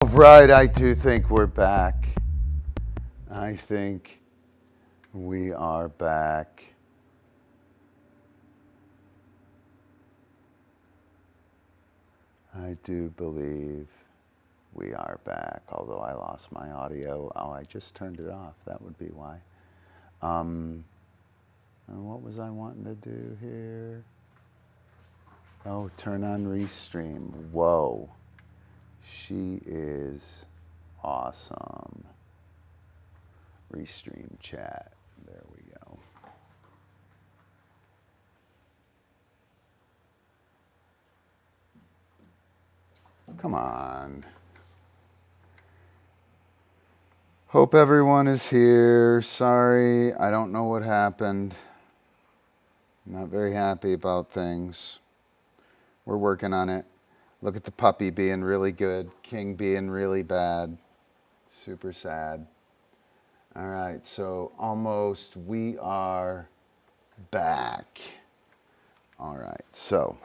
Right, I do think we're back. I think we are back. I do believe we are back, although I lost my audio. Oh, I just turned it off. That would be why. And what was I wanting to do here? Oh, turn on Restream. Whoa. She is awesome. Restream chat. There we go. Come on. Hope everyone is here. Sorry, I don't know what happened. Not very happy about things. We're working on it. Look at the puppy being really good. King being really bad. Super sad. All right, so almost we are back. All right, so,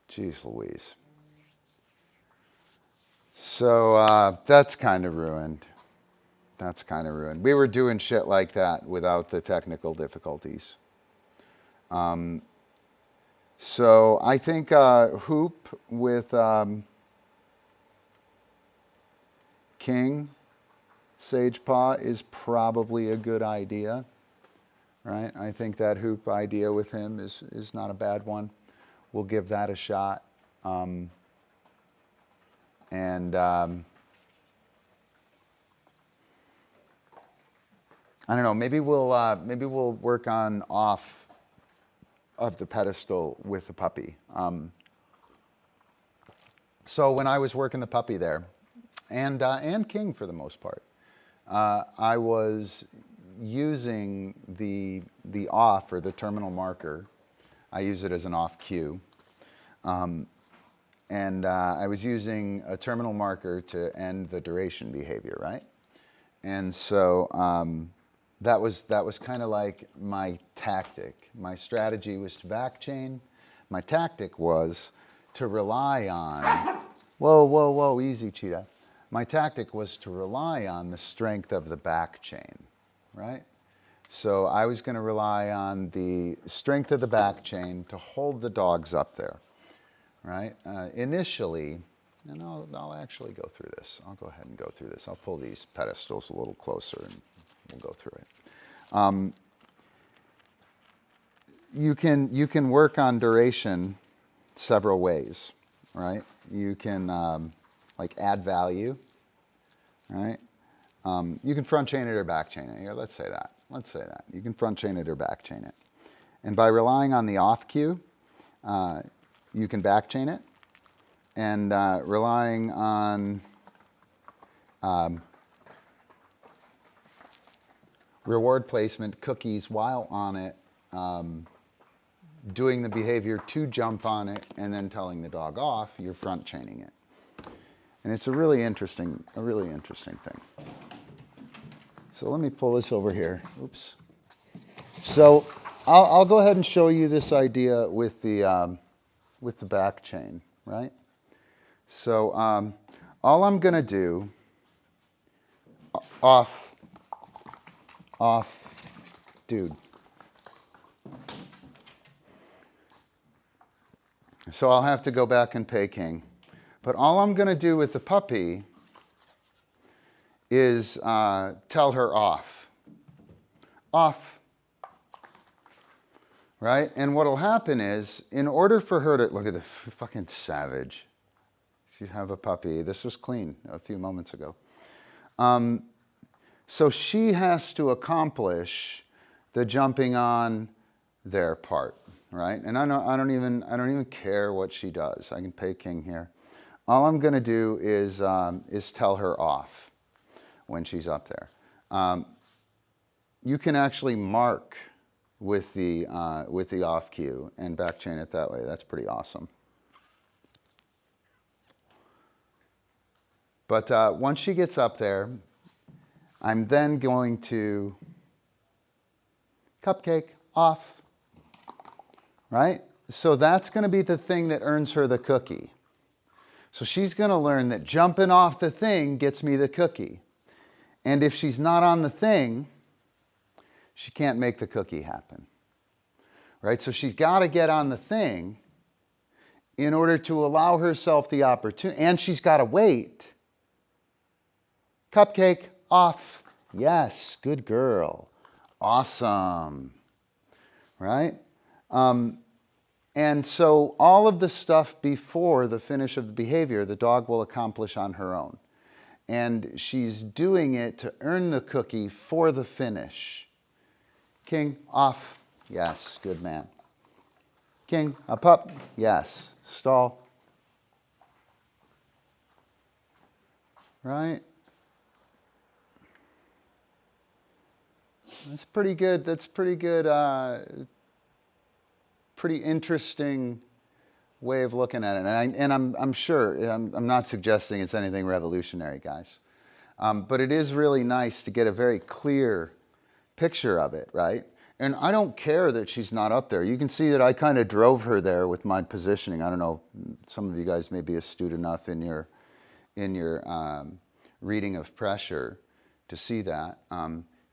geez Louise. So that's kind of ruined. That's kind of ruined. We were doing shit like that without the technical difficulties. So I think Hoop with King, Sage Paw is probably a good idea, right? I think that Hoop idea with him is not a bad one. We'll give that a shot. I don't know. Maybe we'll work on off of the pedestal with the puppy. So when I was working the puppy there, and King for the most part, I was using the off or the terminal marker. I use it as an off cue. And I was using a terminal marker to end the duration behavior, right? And so that was kind of like my tactic. My strategy was to backchain. My tactic was to rely on, whoa, easy, cheetah. My tactic was to rely on the strength of the backchain, right? So I was going to rely on the strength of the backchain to hold the dogs up there, right? Initially, and I'll actually go through this. I'll go ahead and go through this. I'll pull these pedestals a little closer and we'll go through it. You can work on duration several ways, right? You can like add value, right? You can front chain it or back chain it. Here, let's say that. Let's say that. You can front chain it or back chain it. And by relying on the off cue, you can back chain it. And relying on reward placement, cookies while on it, doing the behavior to jump on it, and then telling the dog off, you're front chaining it. And it's a really interesting thing. So let me pull this over here. Oops. So I'll go ahead and show you this idea with the back chain, right? So all I'm going to do, off, dude. So I'll have to go back and pay King. But all I'm going to do with the puppy is tell her off. Off. Right? And what'll happen is, in order for her to, look at the fucking savage. You have a puppy. This was clean a few moments ago. So she has to accomplish the jumping on their part, right? And I don't even care what she does. I can pay King here. All I'm going to do is tell her off when she's up there. You can actually mark with the off cue and backchain it that way. That's pretty awesome. But once she gets up there, I'm then going to cupcake off, right? So that's going to be the thing that earns her the cookie. So she's going to learn that jumping off the thing gets me the cookie. And if she's not on the thing, she can't make the cookie happen. Right? So she's got to get on the thing in order to allow herself the opportunity. And she's got to wait. Cupcake off. Yes, good girl. Awesome. Right? And so all of the stuff before the finish of the behavior, the dog will accomplish on her own. And she's doing it to earn the cookie for the finish. King, off. Yes, good man. King, up, up. Yes, stall. Right? That's pretty good. That's pretty good. Pretty interesting way of looking at it. And I'm sure, I'm not suggesting it's anything revolutionary, guys. But it is really nice to get a very clear picture of it, right? And I don't care that she's not up there. You can see that I kind of drove her there with my positioning. I don't know, some of you guys may be astute enough in your reading of pressure to see that.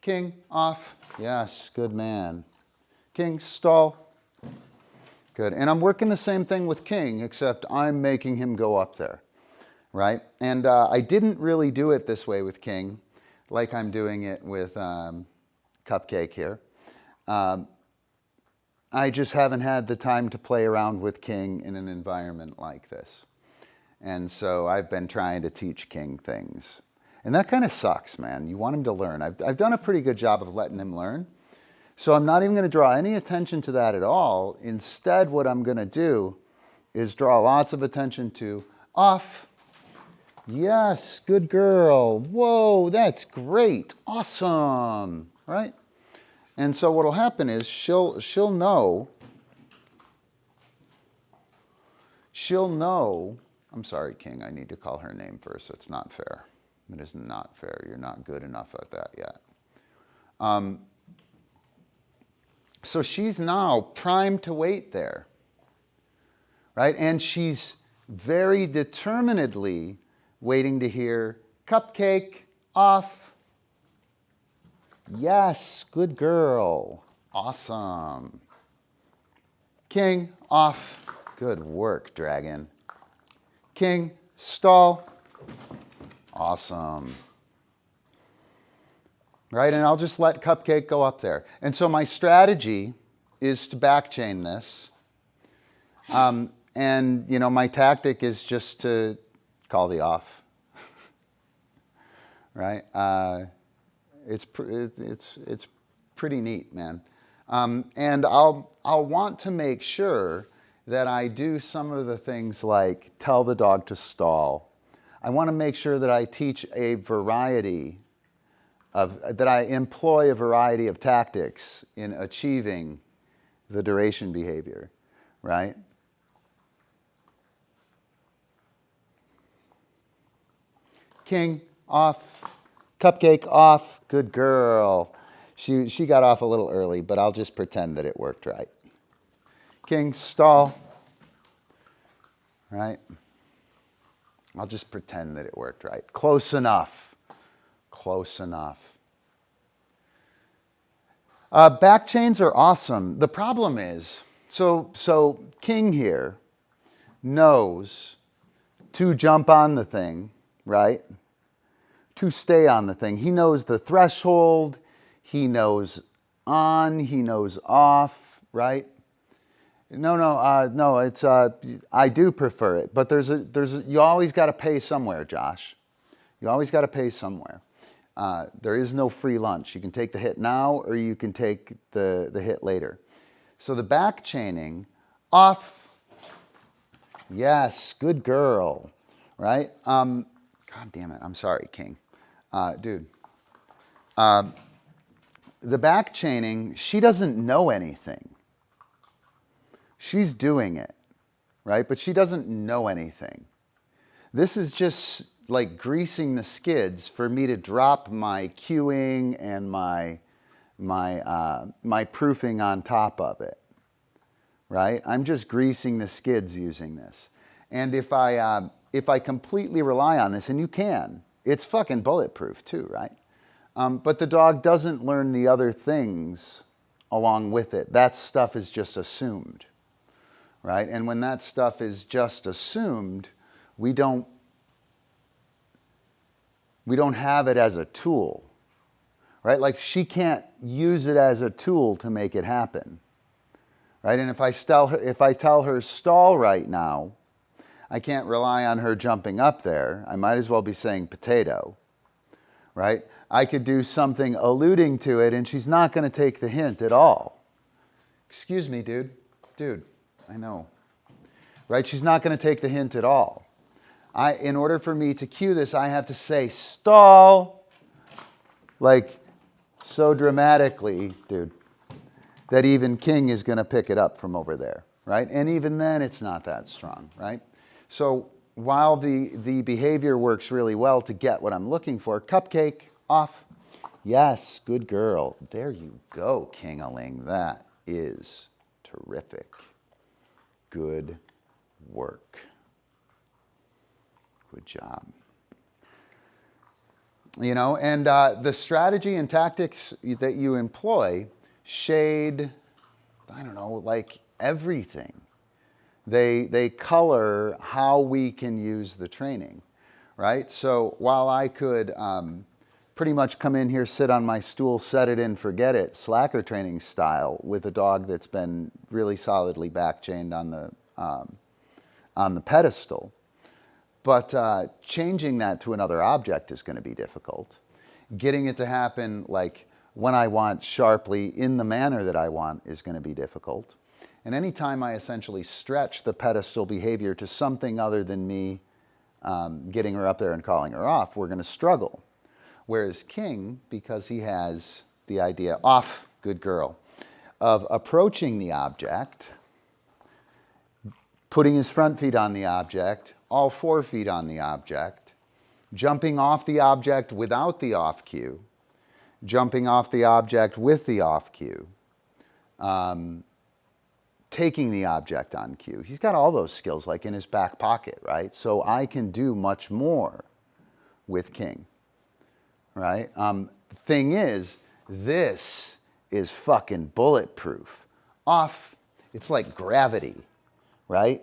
King, off. Yes, good man. King, stall. Good. And I'm working the same thing with King, except I'm making him go up there, right? And I didn't really do it this way with King, like I'm doing it with Cupcake here. I just haven't had the time to play around with King in an environment like this. And so I've been trying to teach King things. And that kind of sucks, man. You want him to learn. I've done a pretty good job of letting him learn. So I'm not even going to draw any attention to that at all. Instead, what I'm going to do is draw lots of attention to off. Yes, good girl. Whoa, that's great. Awesome. Right? And so what'll happen is she'll know. I'm sorry, King, I need to call her name first. It's not fair. It is not fair. You're not good enough at that yet. So she's now primed to wait there, right? And she's very determinedly waiting to hear Cupcake off. Yes, good girl. Awesome. King off. Good work, Dragon. King, stall. Awesome. Right, and I'll just let Cupcake go up there. And so my strategy is to backchain this. And, you know, my tactic is just to call the off. Right? It's pretty neat, man. And I'll want to make sure that I do some of the things like tell the dog to stall. I want to make sure that I teach a variety that I employ a variety of tactics in achieving the duration behavior, right? King off, Cupcake off, good girl. She got off a little early, but I'll just pretend that it worked right. King, stall, right? I'll just pretend that it worked right. Close enough. Close enough. Back chains are awesome. The problem is, so King here knows to jump on the thing, right? To stay on the thing. He knows the threshold. He knows on. He knows off, right? No. It's I do prefer it, but you always got to pay somewhere, Josh. You always got to pay somewhere. There is no free lunch. You can take the hit now or you can take the hit later. So the back chaining, off. Yes, good girl, right? God damn it, I'm sorry, King. Dude. The back chaining, she doesn't know anything. She's doing it, right? But she doesn't know anything. This is just like greasing the skids for me to drop my cueing and my proofing on top of it, right? I'm just greasing the skids using this. And if I if I completely rely on this, and you can, it's fucking bulletproof too, right? But the dog doesn't learn the other things along with it. That stuff is just assumed, right? And when that stuff is just assumed, we don't have it as a tool, right? Like she can't use it as a tool to make it happen, right? And if I tell her stall right now, I can't rely on her jumping up there. I might as well be saying potato, right? I could do something alluding to it, and she's not going to take the hint at all. Excuse me, dude. Dude, I know. Right? She's not going to take the hint at all. In order for me to cue this, I have to say stall, like so dramatically, dude, that even King is going to pick it up from over there, right? And even then, it's not that strong, right? So while the behavior works really well to get what I'm looking for, cupcake, off. Yes, good girl. There you go, King-a-ling. That is terrific. Good work. Good job. You know, and the strategy and tactics that you employ shade, I don't know, like everything. They color how we can use the training, right? So while I could pretty much come in here, sit on my stool, set it and forget it, slacker training style, with a dog that's been really solidly back chained on the pedestal. But changing that to another object is going to be difficult. Getting it to happen like when I want, sharply, in the manner that I want, is going to be difficult. And anytime I essentially stretch the pedestal behavior to something other than me getting her up there and calling her off, we're going to struggle. Whereas King, because he has the idea, off, good girl, of approaching the object, putting his front feet on the object, all 4 feet on the object, jumping off the object without the off cue, jumping off the object with the off cue, taking the object on cue. He's got all those skills like in his back pocket, right? So I can do much more with King, right? Thing is, this is fucking bulletproof. Off, it's like gravity, right?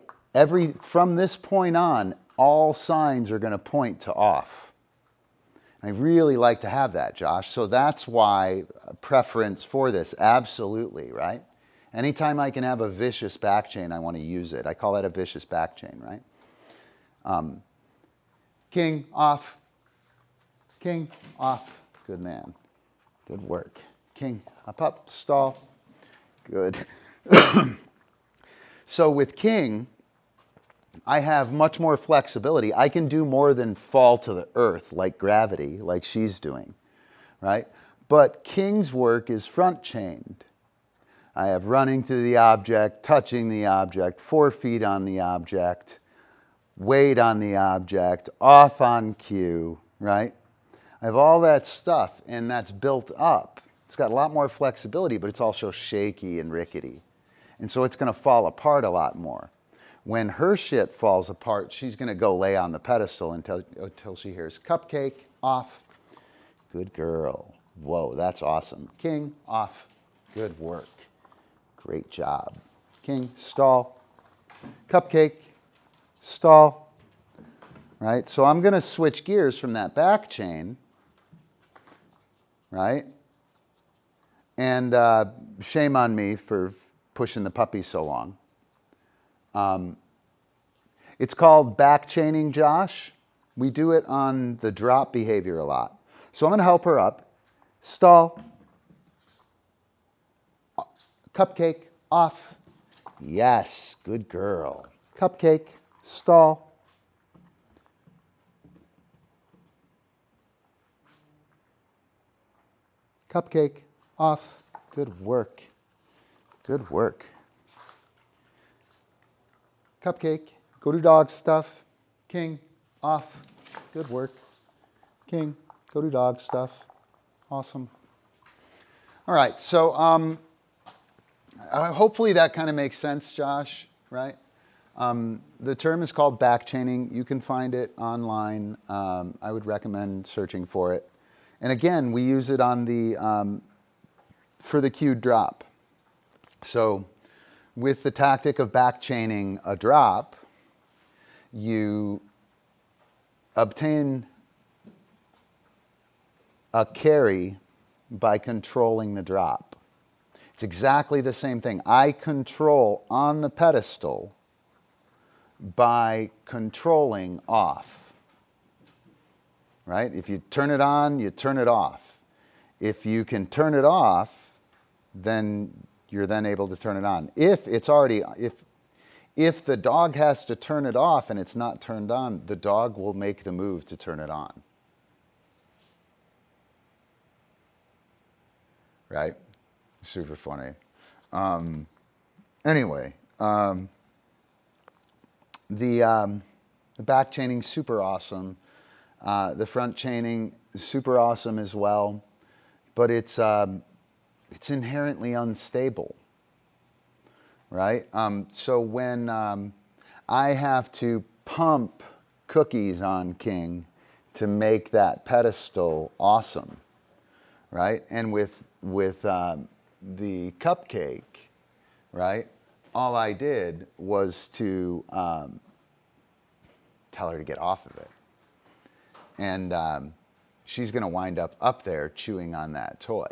From this point on, all signs are going to point to off. I really like to have that, Josh. So that's why preference for this, absolutely, right? Anytime I can have a vicious back chain, I want to use it. I call that a vicious back chain, right? King, off. King, off. Good man. Good work. King, up, stall. Good. So with King, I have much more flexibility. I can do more than fall to the earth like gravity, like she's doing, right? But King's work is front chained. I have running to the object, touching the object, 4 feet on the object, weight on the object, off on cue, right? I have all that stuff, and that's built up. It's got a lot more flexibility, but it's also shaky and rickety. And so it's going to fall apart a lot more. When her shit falls apart, she's going to go lay on the pedestal until she hears cupcake, off. Good girl. Whoa, that's awesome. King, off. Good work. Great job. King, stall. Cupcake, stall. Right? So I'm going to switch gears from that back chain. Right? And shame on me for pushing the puppy so long. It's called back chaining, Josh. We do it on the drop behavior a lot. So I'm going to help her up. Stall. Cupcake, off. Yes, good girl. Cupcake, stall. Cupcake, off. Good work. Good work. Cupcake, go do dog stuff. King, off. Good work. King, go do dog stuff. Awesome. All right, so hopefully that kind of makes sense, Josh, right? The term is called backchaining. You can find it online. I would recommend searching for it. And again, we use it on the for the cued drop. So with the tactic of backchaining a drop, you obtain a carry by controlling the drop. It's exactly the same thing. I control on the pedestal by controlling off, right? If you turn it on, you turn it off. If you can turn it off, then you're then able to turn it on. If it's already, if the dog has to turn it off and it's not turned on, the dog will make the move to turn it on. Right? Super funny. Anyway, the back chaining super awesome. The front chaining is super awesome as well, but it's inherently unstable, right? So when I have to pump cookies on King to make that pedestal awesome, right? And with the cupcake, right? All I did was to tell her to get off of it. And she's going to wind up there chewing on that toy.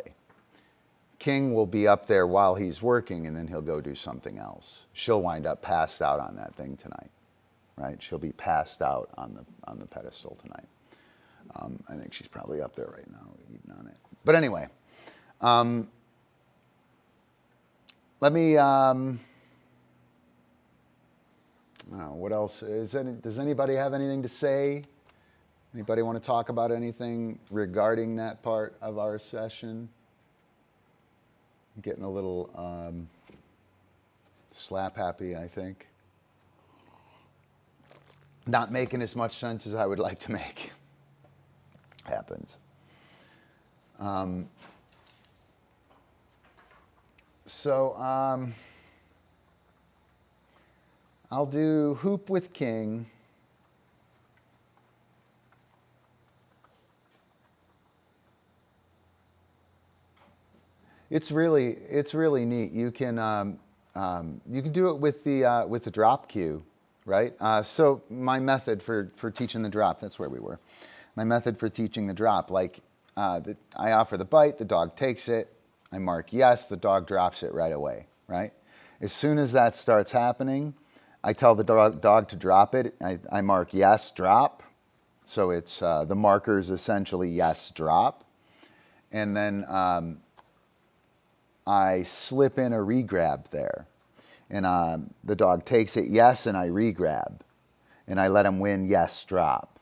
King will be up there while he's working, and then he'll go do something else. She'll wind up passed out on that thing tonight, right? She'll be passed out on the pedestal tonight. I think she's probably up there right now eating on it. But anyway, let me, I don't know, what else? Does anybody have anything to say? Anybody want to talk about anything regarding that part of our session? I'm getting a little slap happy, I think. Not making as much sense as I would like to make. Happens. I'll do hoop with King. It's really neat. You can do it with the drop cue, right? So my method for teaching the drop, that's where we were. My method for teaching the drop, like I offer the bite, the dog takes it, I mark yes, the dog drops it right away, right? As soon as that starts happening, I tell the dog to drop it. I mark yes, drop. So it's the marker is essentially yes, drop. And then I slip in a regrab there. And the dog takes it yes, and I regrab. And I let him win yes, drop.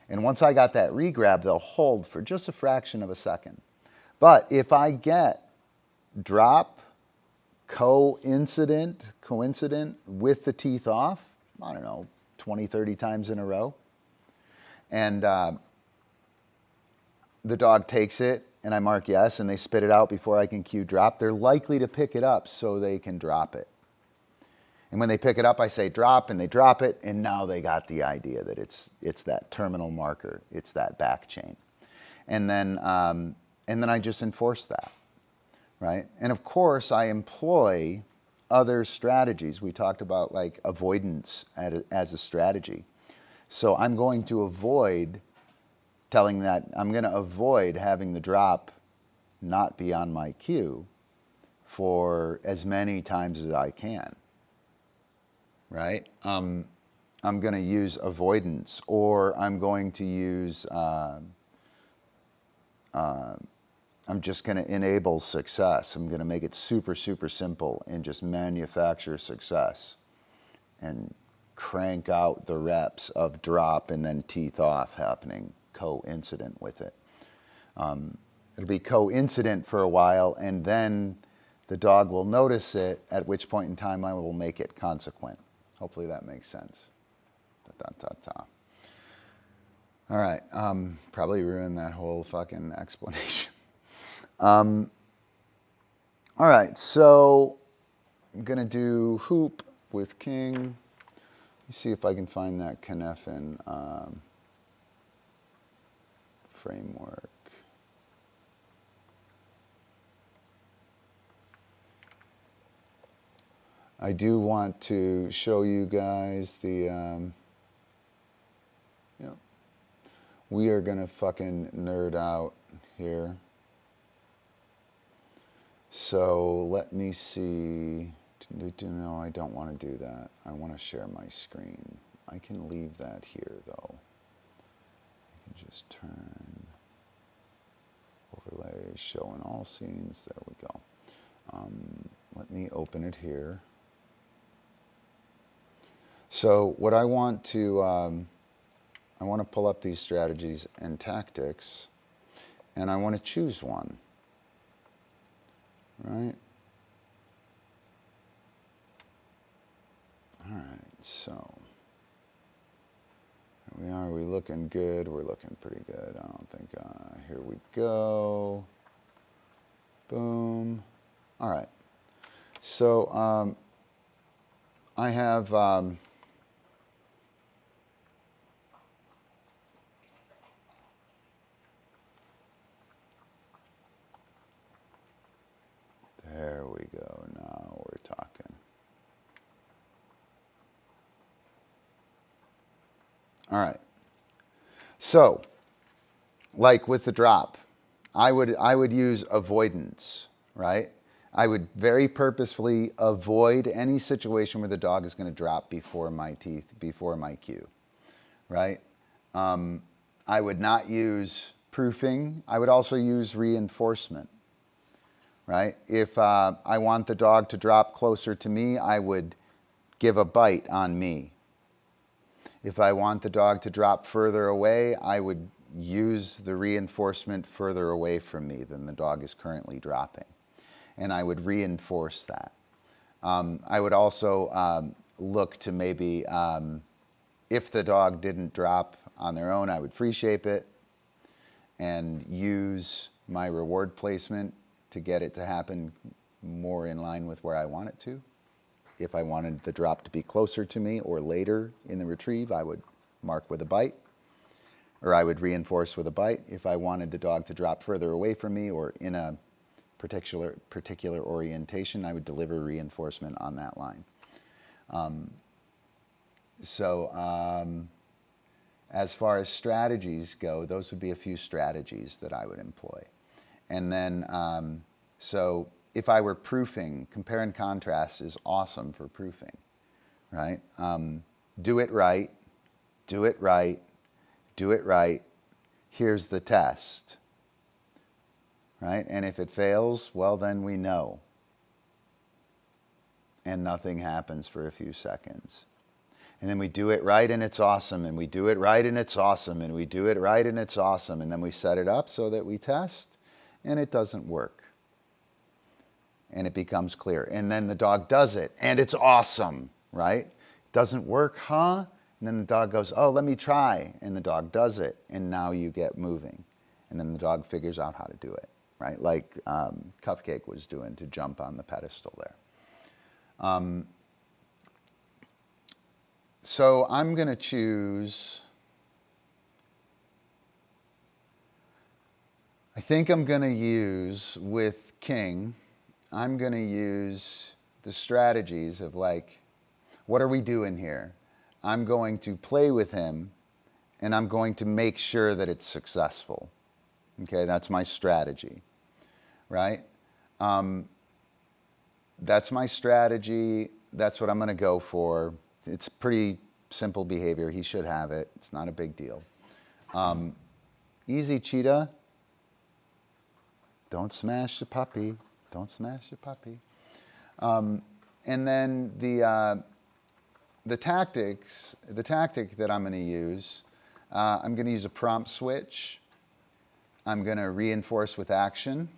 And once I got that regrab, they'll hold for just a fraction of a second. But if I get drop coincident with the teeth off, I don't know, 20, 30 times in a row, and the dog takes it, and I mark yes, and they spit it out before I can cue drop, they're likely to pick it up so they can drop it. And when they pick it up, I say drop, and they drop it, and now they got the idea that it's that terminal marker, it's that back chain. And then I just enforce that, right? And of course, I employ other strategies. We talked about like avoidance as a strategy. So I'm going to avoid telling that, I'm going to avoid having the drop not be on my cue for as many times as I can. Right? I'm going to use avoidance, or I'm going to use, I'm just going to enable success. I'm going to make it super, super simple and just manufacture success and crank out the reps of drop and then teeth off happening coincident with it. It'll be coincident for a while, and then the dog will notice it, at which point in time I will make it consequent. Hopefully that makes sense. All right, probably ruined that whole fucking explanation. All right, so I'm gonna do hoop with King. see if I can find that Cynefin framework. I do want to show you guys the, we are gonna fucking nerd out here. So let me see. No, I don't want to do that. I want to share my screen. I can leave that here though. I can just turn overlay, show in all scenes. There we go. Let me open it here. So what I want to pull up these strategies and tactics, and I want to choose one, right? All right, so here we are. We looking good? We're looking pretty good. I don't think, here we go. Boom. All right. So I have, there we go. Now we're talking. All right. So, like with the drop, I would use avoidance, right? I would very purposefully avoid any situation where the dog is going to drop before my teeth, before my cue, right? I would not use proofing. I would also use reinforcement, right? If I want the dog to drop closer to me, I would give a bite on me. If I want the dog to drop further away, I would use the reinforcement further away from me than the dog is currently dropping. And I would reinforce that. I would also look to maybe, if the dog didn't drop on their own, I would free shape it and use my reward placement to get it to happen more in line with where I want it to. If I wanted the drop to be closer to me or later in the retrieve, I would mark with a bite, or I would reinforce with a bite. If I wanted the dog to drop further away from me or in a particular orientation, I would deliver reinforcement on that line. As far as strategies go, those would be a few strategies that I would employ. And then, so if I were proofing, compare and contrast is awesome for proofing, right? Do it right, do it right, do it right. Here's the test, right? And if it fails, well, then we know. And nothing happens for a few seconds. And then we do it right and it's awesome, and we do it right and it's awesome, and we do it right and it's awesome. And then we set it up so that we test and it doesn't work. And it becomes clear. And then the dog does it and it's awesome, right? Doesn't work, huh? And then the dog goes, oh, let me try. And the dog does it. And now you get moving. And then the dog figures out how to do it, right? Like Cupcake was doing to jump on the pedestal there. So I'm going to choose, I think I'm going to use with King, I'm going to use the strategies of like, what are we doing here? I'm going to play with him and I'm going to make sure that it's successful. Okay, that's my strategy, right? That's my strategy. That's what I'm going to go for. It's pretty simple behavior. He should have it. It's not a big deal. Easy, cheetah. Don't smash the puppy. Don't smash the puppy. And then the tactic that I'm going to use, I'm going to use a prompt switch. I'm going to reinforce with action.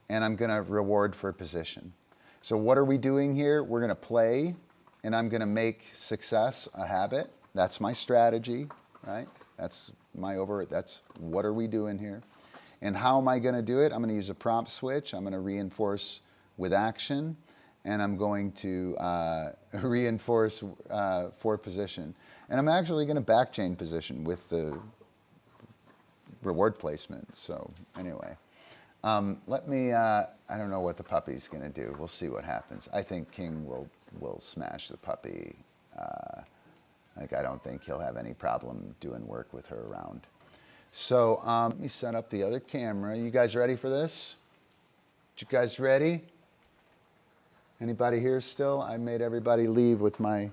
And I'm going to reward for position. So what are we doing here? We're going to play, and I'm going to make success a habit. That's my strategy, right? That's what are we doing here? And how am I going to do it? I'm going to use a prompt switch. I'm going to reinforce with action. and I'm going to reinforce for position. And I'm actually going to backchain position with the reward placement. So anyway, let me, I don't know what the puppy's going to do. We'll see what happens. I think King will smash the puppy. Like, I don't think he'll have any problem doing work with her around. So let me set up the other camera. You guys ready for this? You guys ready? Anybody here still? I made everybody leave with my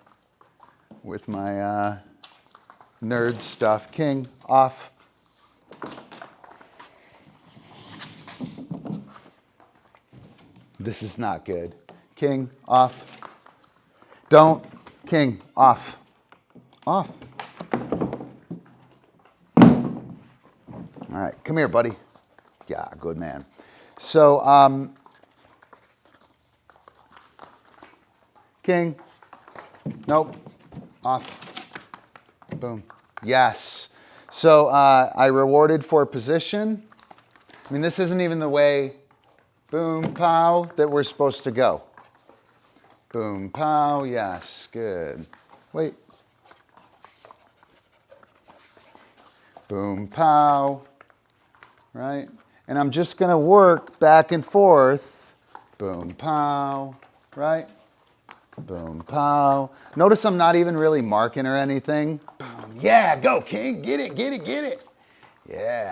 nerd stuff. King, off. This is not good. King, off. Don't. King, off. Off. All right, come here, buddy. Yeah, good man. So, King, nope, off, boom, yes. So I rewarded for position. I mean, this isn't even the way, boom, pow, that we're supposed to go. Boom, pow, yes, good. Wait. Boom, pow, right? And I'm just gonna work back and forth. Boom, pow, right? Boom, pow. Notice I'm not even really marking or anything. Boom, yeah, go, King, get it, get it, get it. Yeah,